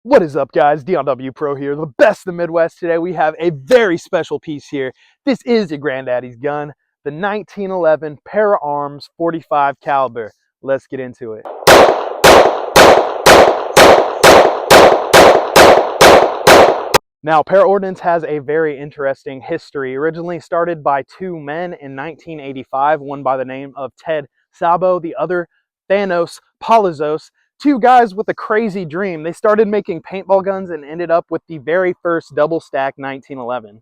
What is up, guys? DW Pro here, the best in the Midwest. Today we have a very special piece here. This is your granddaddy's gun, the 1911 Para Arms 45 caliber. Let's get into it. Now, Para Ordnance has a very interesting history. Originally started by two men in 1985, one by the name of Ted Sabo, the other Thanos Palizos. Two guys with a crazy dream. They started making paintball guns and ended up with the very first double stack 1911.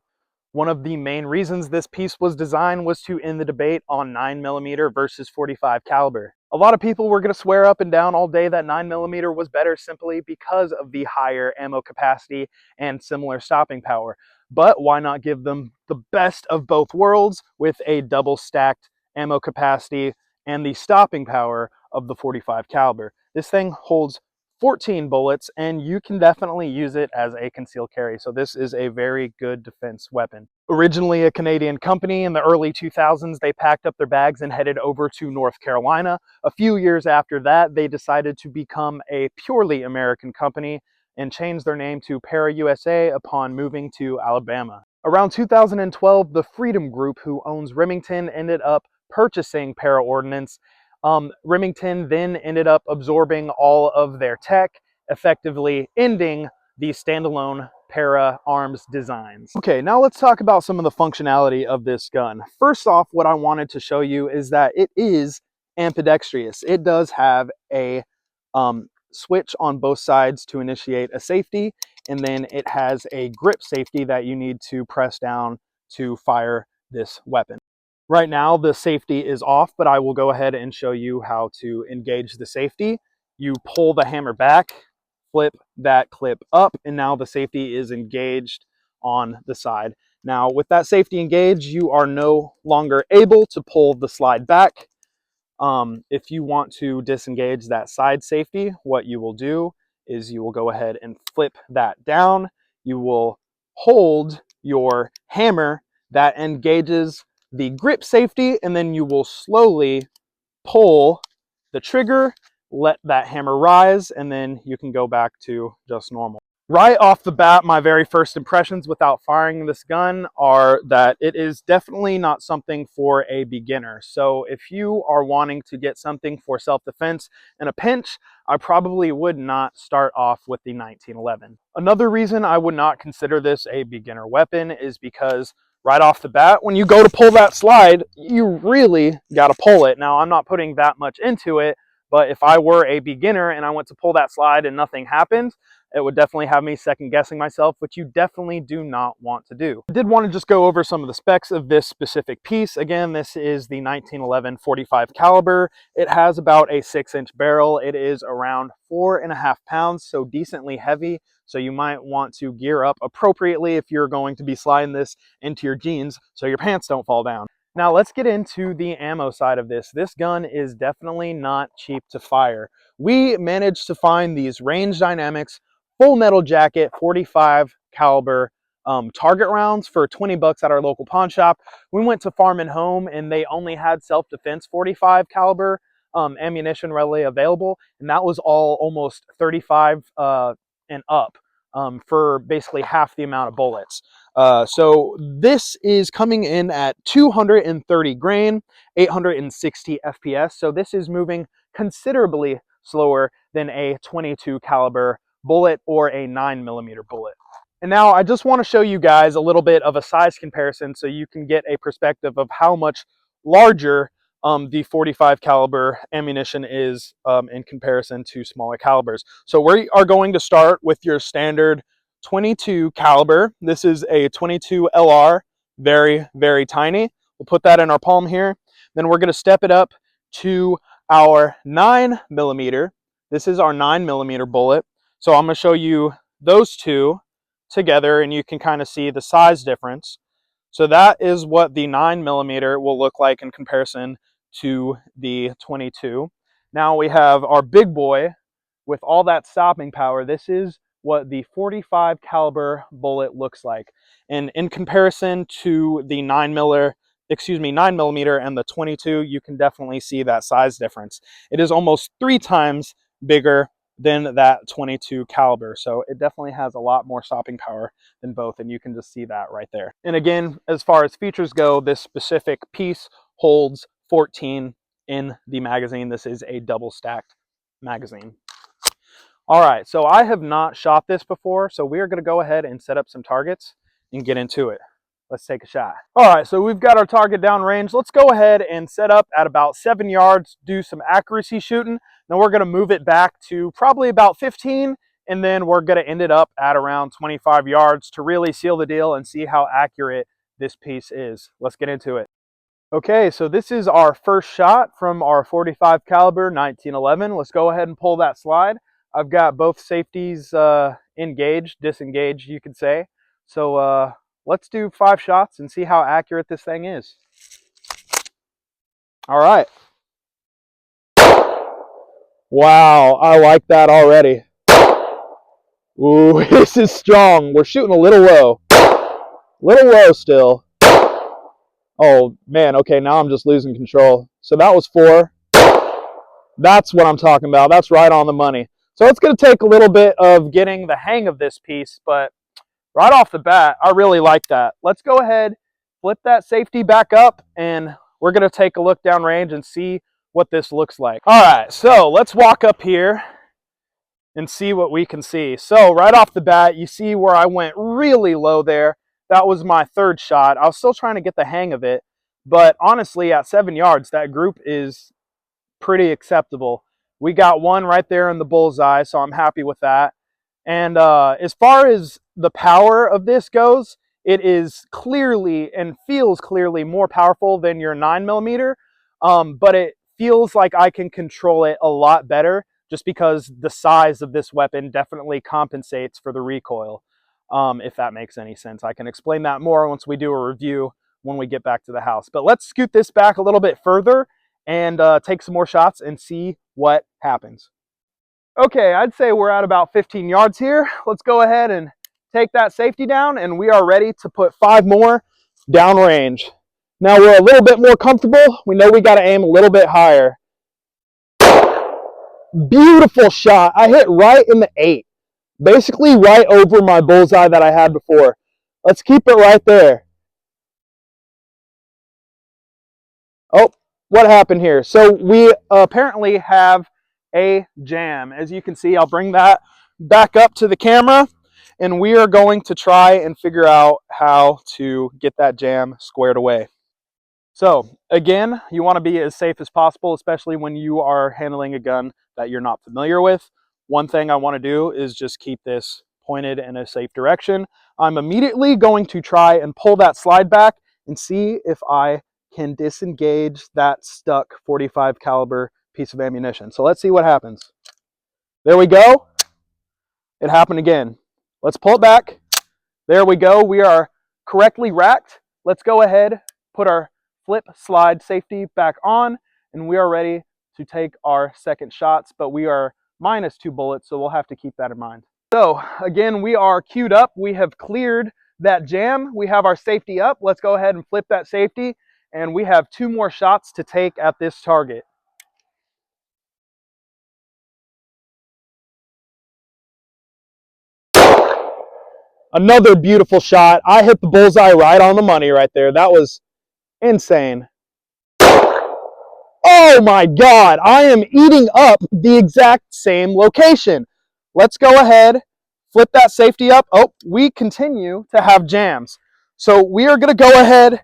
One of the main reasons this piece was designed was to end the debate on 9mm versus 45 caliber. A lot of people were going to swear up and down all day that 9mm was better simply because of the higher ammo capacity and similar stopping power. But why not give them the best of both worlds with a double stacked ammo capacity and the stopping power of the 45 caliber? This thing holds 14 bullets, and you can definitely use it as a concealed carry. So this is a very good defense weapon. Originally a Canadian company, in the early 2000s, they packed up their bags and headed over to North Carolina. A few years after that, they decided to become a purely American company and changed their name to Para USA upon moving to Alabama. Around 2012, the Freedom Group, who owns Remington, ended up purchasing Para Ordnance. Remington then ended up absorbing all of their tech, effectively ending the standalone Para Arms designs. Okay, now let's talk about some of the functionality of this gun. First off, what I wanted to show you is that it is ambidextrous. It does have a switch on both sides to initiate a safety, and then it has a grip safety that you need to press down to fire this weapon. Right now the safety is off, but I will go ahead and show you how to engage the safety. You pull the hammer back, flip that clip up, and now the safety is engaged on the side. Now with that safety engaged, you are no longer able to pull the slide back. If you want to disengage that side safety, what you will do is you will go ahead and flip that down. You will hold your hammer that engages the grip safety, and then you will slowly pull the trigger, let that hammer rise, and then you can go back to just normal. Right off the bat, my very first impressions without firing this gun are that it is definitely not something for a beginner. So if you are wanting to get something for self-defense in a pinch, I probably would not start off with the 1911. Another reason I would not consider this a beginner weapon is because right off the bat, when you go to pull that slide, you really got to pull it. Now, I'm not putting that much into it, but if I were a beginner and I went to pull that slide and nothing happened, it would definitely have me second guessing myself, which you definitely do not want to do. I did want to just go over some of the specs of this specific piece. Again, this is the 1911 45 caliber. It has about a 6-inch barrel. It is around 4.5 pounds, so decently heavy. So you might want to gear up appropriately if you're going to be sliding this into your jeans so your pants don't fall down. Now let's get into the ammo side of this. This gun is definitely not cheap to fire. We managed to find these Range Dynamics full metal jacket 45 caliber target rounds for 20 bucks at our local pawn shop. We went to Farm and Home and they only had self-defense 45 caliber ammunition readily available, and that was all almost 35 and up for basically half the amount of bullets. So this is coming in at 230 grain, 860 FPS. So this is moving considerably slower than a 22 caliber bullet or a 9mm bullet. And now I just want to show you guys a little bit of a size comparison so you can get a perspective of how much larger the 45 caliber ammunition is in comparison to smaller calibers. So we are going to start with your standard 22 caliber. This is a 22 LR, very, very tiny. We'll put that in our palm here. Then we're going to step it up to our 9mm. This is our 9mm bullet. So I'm going to show you those two together and you can kind of see the size difference. So that is what the 9mm will look like in comparison to the 22. Now we have our big boy with all that stopping power. This is what the 45 caliber bullet looks like. And in comparison to the 9mm and the 22, you can definitely see that size difference. It is almost 3 times bigger than that 22 caliber. So it definitely has a lot more stopping power than both, and you can just see that right there. And again, as far as features go, this specific piece holds 14 in the magazine. This is a double stacked magazine. All right, so I have not shot this before, so we are going to go ahead and set up some targets and get into it. Let's take a shot. All right, so we've got our target downrange. Let's go ahead and set up at about 7 yards, do some accuracy shooting. Then we're going to move it back to probably about 15, and then we're going to end it up at around 25 yards to really seal the deal and see how accurate this piece is. Let's get into it. Okay, so this is our first shot from our 45 caliber 1911. Let's go ahead and pull that slide. I've got both safeties engaged, disengaged, you could say. So let's do 5 shots and see how accurate this thing is. All right. Wow, I like that already. Ooh, this is strong. We're shooting a little low. Little low still. Oh, man, okay, now I'm just losing control. So that was 4. That's what I'm talking about. That's right on the money. So it's going to take a little bit of getting the hang of this piece, but right off the bat, I really like that. Let's go ahead, flip that safety back up, and we're going to take a look downrange and see what this looks like. All right, so let's walk up here and see what we can see. So right off the bat, you see where I went really low there. That was my 3rd shot. I was still trying to get the hang of it, but honestly, at 7 yards, that group is pretty acceptable. We got one right there in the bullseye, so I'm happy with that. And as far as the power of this goes, it is clearly and feels clearly more powerful than your 9mm, but it feels like I can control it a lot better just because the size of this weapon definitely compensates for the recoil, if that makes any sense. I can explain that more once we do a review when we get back to the house. But let's scoot this back a little bit further and take some more shots and see what happens. Okay, I'd say we're at about 15 yards here. Let's go ahead and take that safety down, and we are ready to put 5 more downrange. Now we're a little bit more comfortable. We know we got to aim a little bit higher. Beautiful shot. I hit right in the 8. Basically right over my bullseye that I had before. Let's keep it right there. Oh, what happened here? So we apparently have a jam. As you can see, I'll bring that back up to the camera, and we are going to try and figure out how to get that jam squared away. So again, you want to be as safe as possible, especially when you are handling a gun that you're not familiar with. One thing I want to do is just keep this pointed in a safe direction. I'm immediately going to try and pull that slide back and see if I can disengage that stuck 45 caliber piece of ammunition. So let's see what happens. There we go. It happened again. Let's pull it back. There we go. We are correctly racked. Let's go ahead, put our flip slide safety back on, and we are ready to take our second shots, but we are minus 2 bullets, so we'll have to keep that in mind. So again, we are queued up. We have cleared that jam. We have our safety up. Let's go ahead and flip that safety, and we have 2 more shots to take at this target. Another beautiful shot. I hit the bullseye right on the money right there. That was insane. Oh my God, I am eating up the exact same location. Let's go ahead, flip that safety up. Oh, we continue to have jams. So we are gonna go ahead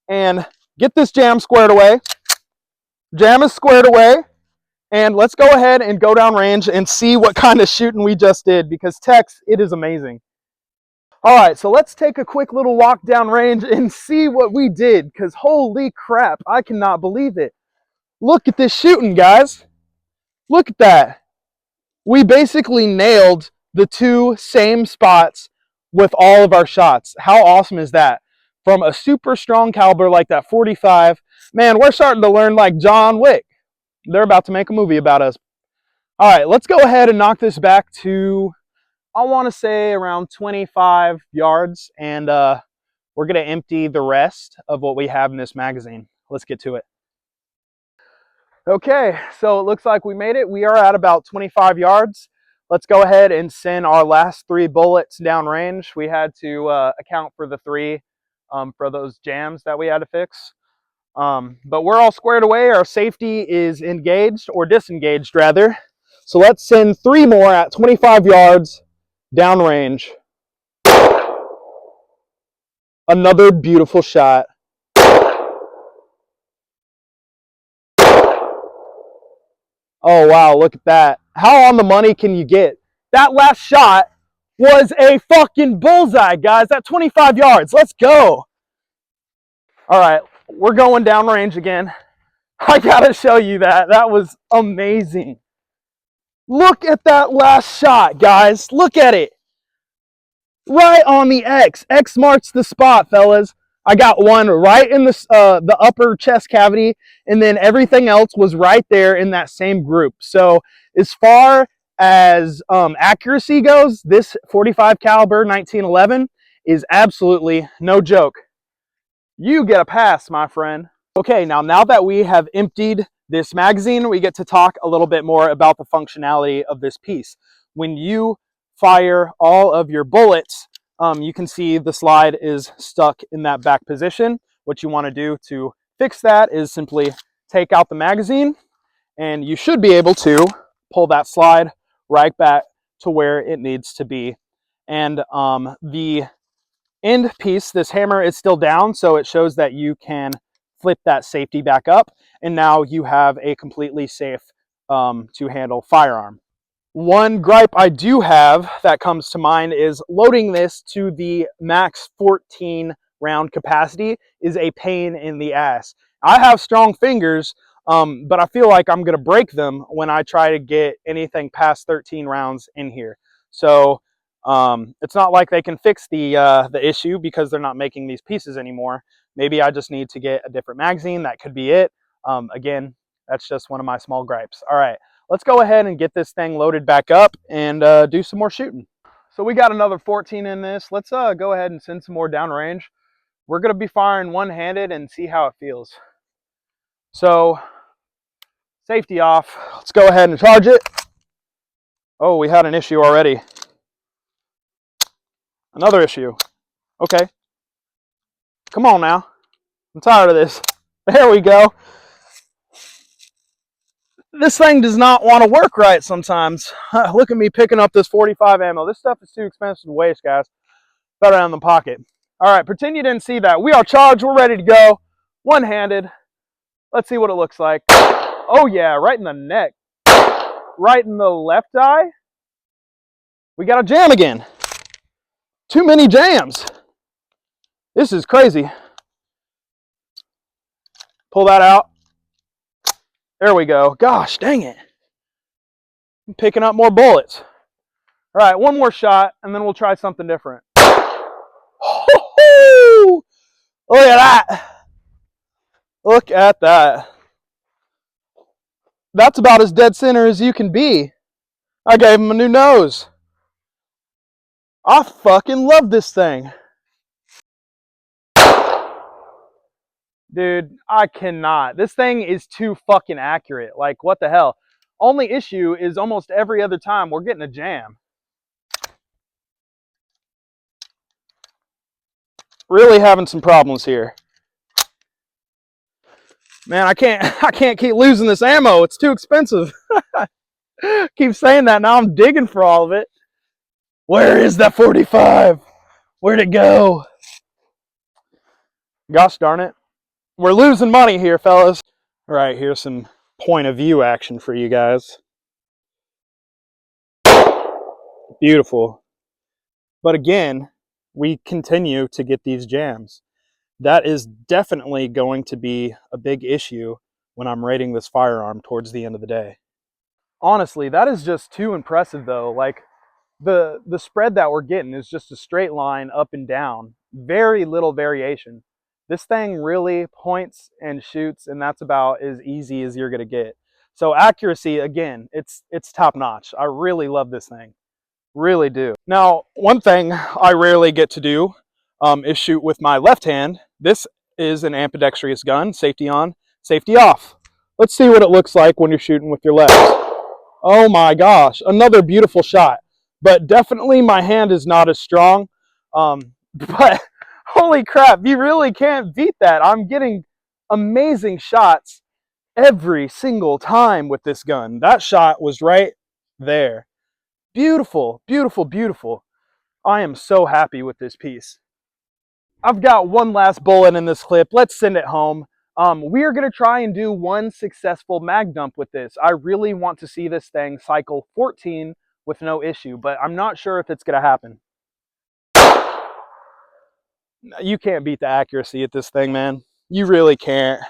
and get this jam squared away. Jam is squared away. And let's go ahead and go down range and see what kind of shooting we just did, because Tex, it is amazing. All right, so let's take a quick little walk down range and see what we did, because holy crap, I cannot believe it. Look at this shooting, guys. Look at that. We basically nailed the 2 same spots with all of our shots. How awesome is that? From a super strong caliber like that 45, man, we're starting to learn like John Wick. They're about to make a movie about us. All right, let's go ahead and knock this back to, I want to say, around 25 yards, and we're going to empty the rest of what we have in this magazine. Let's get to it. Okay, so it looks like we made it. We are at about 25 yards. let's go ahead and send our last 3 bullets downrange. We had to account for the 3 for those jams that we had to fix. But we're all squared away. Our safety is engaged, or disengaged rather. So let's send 3 more at 25 yards downrange. Another beautiful shot. Oh wow, look at that. How on the money can you get? That last shot was a fucking bullseye, guys. At 25 yards. Let's go. All right, we're going downrange again. I gotta show you that. That was amazing. Look at that last shot, guys. Look at it. Right on the X. X marks the spot, fellas. I got one right in the upper chest cavity, and then everything else was right there in that same group. So as far as accuracy goes, this 45 caliber 1911 is absolutely no joke. You get a pass, my friend. Okay, now that we have emptied this magazine, we get to talk a little bit more about the functionality of this piece. When you fire all of your bullets, you can see the slide is stuck in that back position. What you want to do to fix that is simply take out the magazine, and you should be able to pull that slide right back to where it needs to be. And the end piece, this hammer, is still down, so it shows that you can flip that safety back up, and now you have a completely safe to handle firearm. One gripe I do have that comes to mind is loading this to the max 14 round capacity is a pain in the ass. I have strong fingers, but I feel like I'm going to break them when I try to get anything past 13 rounds in here. So it's not like they can fix the issue because they're not making these pieces anymore. Maybe I just need to get a different magazine. That could be it. Again, that's just one of my small gripes. All right, let's go ahead and get this thing loaded back up and do some more shooting. So we got another 14 in this. Let's go ahead and send some more downrange. We're going to be firing one-handed and see how it feels. So safety off. Let's go ahead and charge it. Oh, we had an issue already. Another issue. Okay. Come on now. I'm tired of this. There we go. This thing does not want to work right sometimes. Look at me picking up this 45 ammo. This stuff is too expensive to waste, guys. Better out in the pocket. All right, pretend you didn't see that. We are charged. We're ready to go. One-handed. Let's see what it looks like. Oh, yeah, right in the neck. Right in the left eye. We got a jam again. Too many jams. This is crazy. Pull that out. There we go. Gosh, dang it. I'm picking up more bullets. All right, one more shot, and then we'll try something different. Oh, look at that. Look at that. That's about as dead center as you can be. I gave him a new nose. I fucking love this thing. Dude, I cannot. This thing is too fucking accurate. Like, what the hell? Only issue is almost every other time we're getting a jam. Really having some problems here. Man, I can't keep losing this ammo. It's too expensive. Keep saying that. Now I'm digging for all of it. Where is that 45? Where'd it go? Gosh darn it. We're losing money here, fellas. All right, here's some point of view action for you guys. Beautiful. But again, we continue to get these jams. That is definitely going to be a big issue when I'm rating this firearm towards the end of the day. Honestly, that is just too impressive though. Like the spread that we're getting is just a straight line up and down. Very little variation. This thing really points and shoots, and that's about as easy as you're gonna get. So accuracy, again, it's top notch. I really love this thing. Really do. Now, one thing I rarely get to do is shoot with my left hand. This is an ambidextrous gun. Safety on, safety off. Let's see what it looks like when you're shooting with your left. Oh my gosh, another beautiful shot. But definitely my hand is not as strong. But holy crap, you really can't beat that. I'm getting amazing shots every single time with this gun. That shot was right there. Beautiful, beautiful, beautiful. I am so happy with this piece. I've got one last bullet in this clip. Let's send it home. We are going to try and do one successful mag dump with this. I really want to see this thing cycle 14 with no issue, but I'm not sure if it's going to happen. You can't beat the accuracy at this thing, man. You really can't.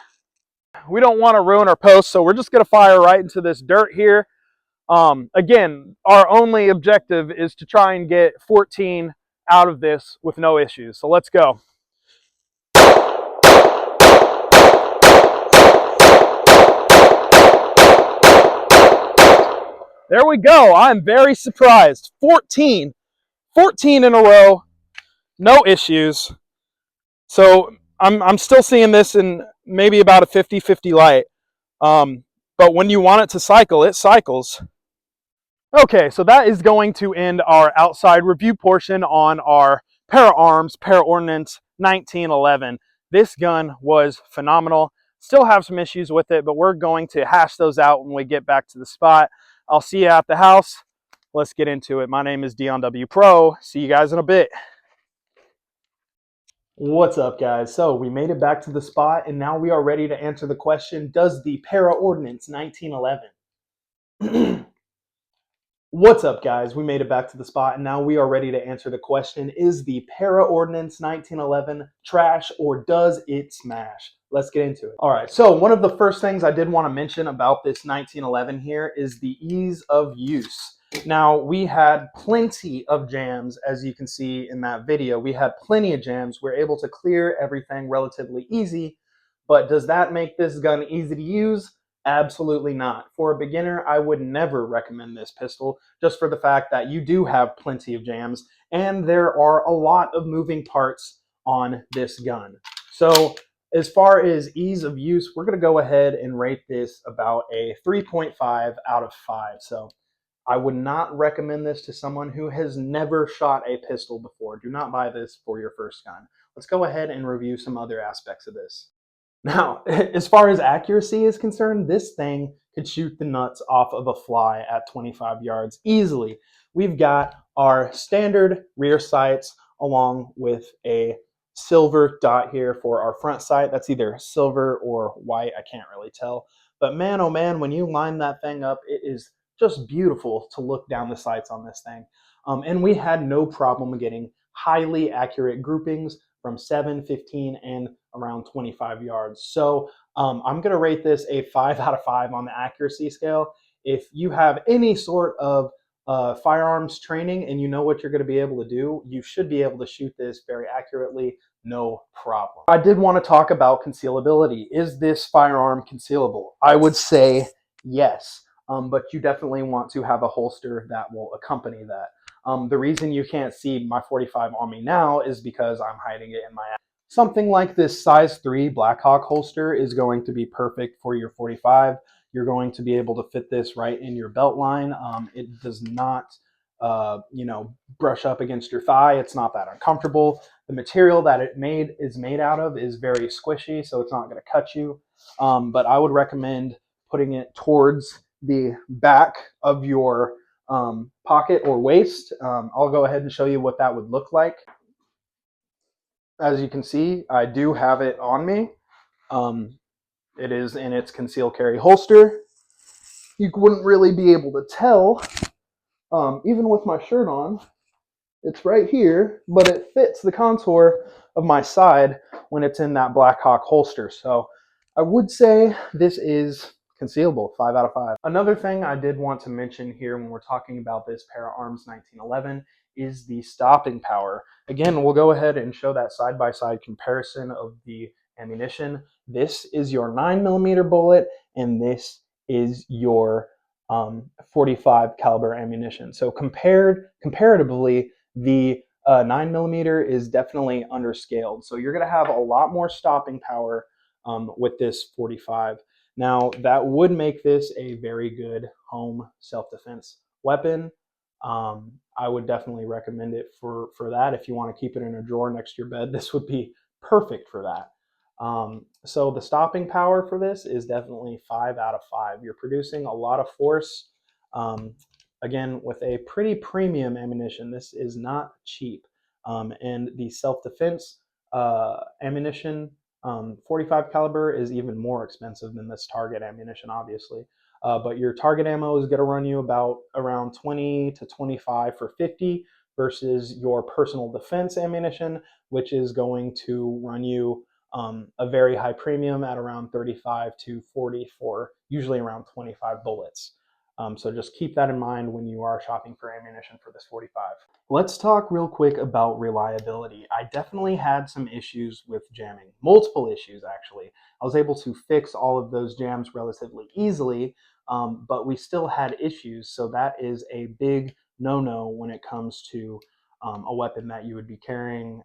We don't want to ruin our post, so we're just going to fire right into this dirt here. Again, our only objective is to try and get 14 out of this with no issues. So let's go. There we go. I'm very surprised. 14 in a row, no issues. So I'm still seeing this in maybe about a 50-50 light. But when you want it to cycle, it cycles. Okay, so that is going to end our outside review portion on our Para-Arms Para-Ordnance 1911. This gun was phenomenal. Still have some issues with it, but we're going to hash those out when we get back to the spot. I'll see you at the house. Let's get into it. My name is Dion W Pro. See you guys in a bit. What's up, guys? So we made it back to the spot, and now we are ready to answer the question, does the Para-Ordnance 1911 What's up, guys? We made it back to the spot, and now we are ready to answer the question, is the Para-Ordnance 1911 trash or does it smash? Let's get into it. All right, so one of the first things I did want to mention about this 1911 here is the ease of use. Now, we had plenty of jams, as you can see in that video. We had plenty of jams. We're able to clear everything relatively easy, but does that make this gun easy to use? Absolutely not. For a beginner, I would never recommend this pistol, just for the fact that you do have plenty of jams, and there are a lot of moving parts on this gun. So as far as ease of use, we're going to go ahead and rate this about a 3.5 out of 5. So I would not recommend this to someone who has never shot a pistol before. Do not buy this for your first gun. Let's go ahead and review some other aspects of this. Now, as far as accuracy is concerned, this thing could shoot the nuts off of a fly at 25 yards easily. We've got our standard rear sights along with a silver dot here for our front sight. That's either silver or white, I can't really tell. But man, oh man, when you line that thing up, it is just beautiful to look down the sights on this thing. And we had no problem getting highly accurate groupings from 7, 15, and around 25 yards. So I'm going to rate this a 5 out of 5 on the accuracy scale. If you have any sort of firearms training and you know what you're going to be able to do, you should be able to shoot this very accurately, no problem. I did want to talk about concealability. Is this firearm concealable? I would say yes, but you definitely want to have a holster that will accompany that. The reason you can't see my 45 on me now is because I'm hiding it in my ass. Something like this size 3 Blackhawk holster is going to be perfect for your 45. You're going to be able to fit this right in your belt line. It does not, brush up against your thigh. It's not that uncomfortable. The material that it is made out of is very squishy, so it's not going to cut you. But I would recommend putting it towards the back of your pocket or waist. I'll go ahead and show you what that would look like. As you can see, I do have it on me. It is in its concealed carry holster. You wouldn't really be able to tell, even with my shirt on. It's right here, but it fits the contour of my side when it's in that Blackhawk holster. So I would say this is concealable, 5 out of 5. Another thing I did want to mention here when we're talking about this Para-Arms 1911 is the stopping power. Again, we'll go ahead and show that side-by-side comparison of the ammunition. This is your 9mm bullet, and this is your 45 caliber ammunition. So comparatively, the 9mm is definitely underscaled. So you're going to have a lot more stopping power with this 45. Now, that would make this a very good home self-defense weapon. I would definitely recommend it for that. If you want to keep it in a drawer next to your bed, this would be perfect for that. So the stopping power for this is definitely 5 out of 5. You're producing a lot of force. Again, with a pretty premium ammunition, this is not cheap. And the self-defense ammunition, 45 caliber is even more expensive than this target ammunition, obviously. But your target ammo is going to run you about around 20 to 25 for 50 versus your personal defense ammunition, which is going to run you a very high premium at around 35 to 40 for usually around 25 bullets. So just keep that in mind when you are shopping for ammunition for this 45. Let's talk real quick about reliability. I definitely had some issues with jamming, multiple issues actually. I was able to fix all of those jams relatively easily, but we still had issues. So that is a big no-no when it comes to a weapon that you would be carrying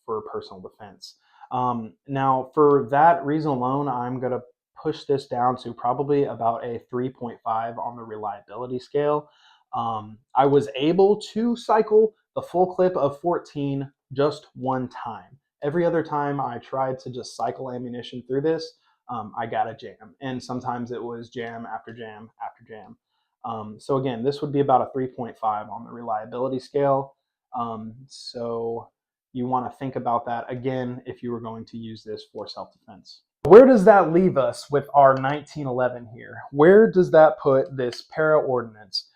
for personal defense. Now, for that reason alone, I'm going to push this down to probably about a 3.5 on the reliability scale. I was able to cycle the full clip of 14 just one time. Every other time I tried to just cycle ammunition through this, I got a jam. And sometimes it was jam after jam after jam. So again, this would be about a 3.5 on the reliability scale. So you want to think about that again if you were going to use this for self-defense. Where does that leave us with our 1911 here? Where does that put this para ordnance?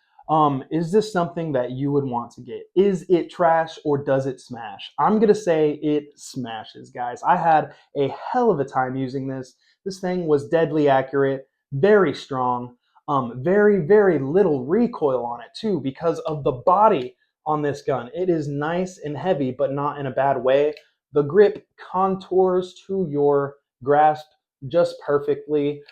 Is this something that you would want to get? Is it trash or does it smash? I'm going to say it smashes, guys. I had a hell of a time using this. This thing was deadly accurate, very strong, very, very little recoil on it too because of the body on this gun. It is nice and heavy, but not in a bad way. The grip contours to your grasp just perfectly.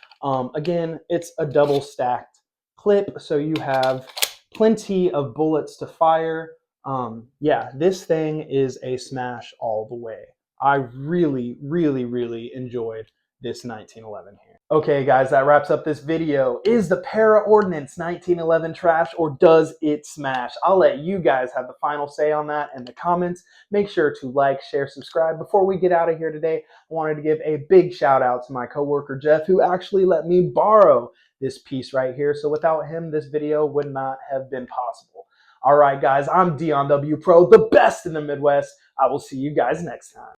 Again, it's a double stacked clip, so you have plenty of bullets to fire. Yeah, this thing is a smash all the way. I really, really, really enjoyed this 1911 here. Okay, guys, that wraps up this video. Is the Para Ordnance 1911 trash or does it smash? I'll let you guys have the final say on that in the comments. Make sure to like, share, subscribe. Before we get out of here today, I wanted to give a big shout out to my coworker Jeff, who actually let me borrow this piece right here. So without him, this video would not have been possible. All right, guys, I'm Dion W Pro, the best in the Midwest. I will see you guys next time.